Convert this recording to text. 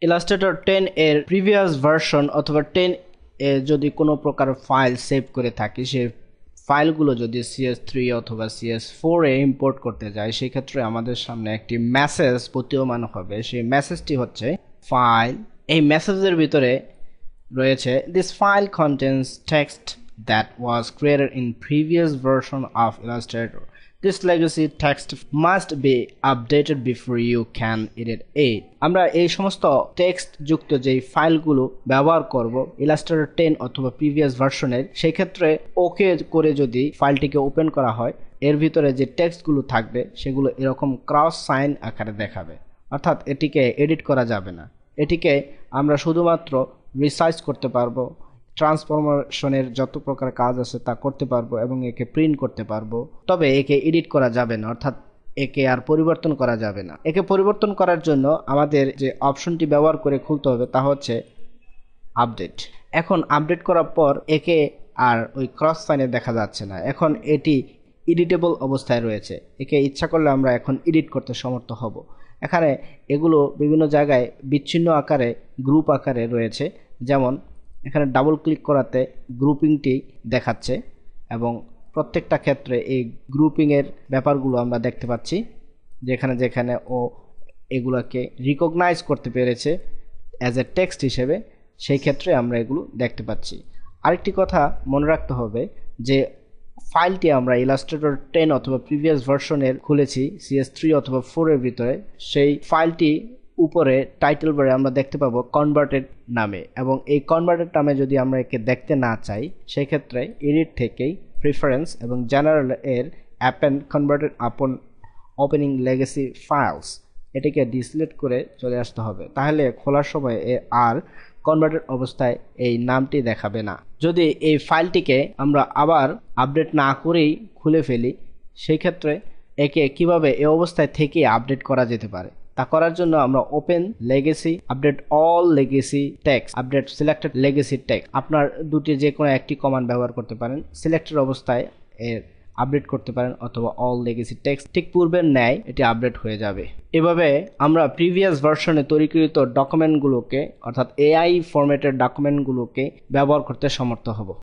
Illustrator 10 এর previous version অথবা 10 এ যদি কোনো প্রকার ফাইল সেভ করে থাকি, সেই ফাইলগুলো যদি CS3 অথবা CS4 এ ইম্পোর্ট করতে যায়, সেক্ষেত্রে আমাদের সামনে একটি মেসেজ প্রতীয়মান হবে। সেই মেসেজটি হচ্ছে ফাইল। এই মেসেজের ভিতরে রয়েছে this file contains text that was created in previous version of Illustrator. This legacy text must be updated before you can edit it. আমরা এই সমস্ত টেক্সট যুক্ত যেই ফাইলগুলো ব্যবহার করব Illustrator 10 অথবা প্রিভিয়াস ভার্সনের, সেই ক্ষেত্রে ওকে করে যদি ফাইলটিকে ওপেন করা হয়, এর ভিতরে যে টেক্সটগুলো থাকবে সেগুলো এরকম ক্রস সাইন আকারে দেখাবে, অর্থাৎ এটিকে এডিট করা যাবে না। এটিকে আমরা শুধুমাত্র রিসাইজ করতে পারবো, ট্রান্সফরমেশনের যত প্রকার কাজ আছে তা করতে পারবো এবং একে প্রিন্ট করতে পারবো, তবে একে এডিট করা যাবে না, অর্থাৎ একে আর পরিবর্তন করা যাবে না। একে পরিবর্তন করার জন্য আমাদের যে অপশনটি ব্যবহার করে খুলতে হবে তা হচ্ছে আপডেট। এখন আপডেট করার পর একে আর ওই ক্রস সাইনে দেখা যাচ্ছে না, এখন এটি এডিটেবল অবস্থায় রয়েছে। একে ইচ্ছা করলে আমরা এখন এডিট করতে সমর্থ হব। এখানে এগুলো বিভিন্ন জায়গায় বিচ্ছিন্ন আকারে, গ্রুপ আকারে রয়েছে, যেমন এখানে ডাবল ক্লিক করাতে গ্রুপিংটি দেখাচ্ছে এবং প্রত্যেকটা ক্ষেত্রে এই গ্রুপিংয়ের ব্যাপারগুলো আমরা দেখতে পাচ্ছি, যেখানে যেখানে ও এগুলোকে রিকগনাইজ করতে পেরেছে অ্যাজ এ টেক্সট হিসেবে, সেই ক্ষেত্রে আমরা এগুলো দেখতে পাচ্ছি। আরেকটি কথা মনে রাখতে হবে যে ফাইলটি আমরা ইলাস্ট্রেটর 10 অথবা প্রিভিয়াস ভার্সনের খুলেছি CS3 অথবা 4 এর ভিতরে, সেই ফাইলটি উপরে টাইটেল বারে আমরা দেখতে পাবো কনভার্টেড নামে, এবং এই কনভার্টেড নামে যদি আমরা একে দেখতে না চাই, সেই ক্ষেত্রে এডিট থেকেই প্রিফারেন্স এবং জেনারেল এর অ্যাপেন্ড কনভার্টেড আপন ওপেনিং লেগেসি ফাইলস এটিকে ডিসলিট করে চলে আসতে হবে, তাহলে খোলার সময় আর কনভার্টেড অবস্থায় এই নামটি দেখাবে না। যদি এই ফাইলটিকে আমরা আবার আপডেট না করেই খুলে ফেলি, সেই ক্ষেত্রে একে কিভাবে এই অবস্থায় থেকে আপডেট করা যেতে পারে, তা করার জন্য আমরা open legacy, update all legacy text, update selected legacy text, আপনার দুটি যে কোনো একটি কমান্ড ব্যবহার করতে পারেন। সিলেক্টেড অবস্থায় এর আপডেট করতে পারেন অথবা অল লেগেসি টেক্সট, ঠিক পূর্বের ন্যায় এটি আপডেট হয়ে যাবে। এভাবে আমরা প্রিভিয়াস ভার্সনে তৈরিকৃত ডকুমেন্টগুলোকে, অর্থাৎ AI ফরম্যাটের ডকুমেন্টগুলোকে ব্যবহার করতে সমর্থ হব।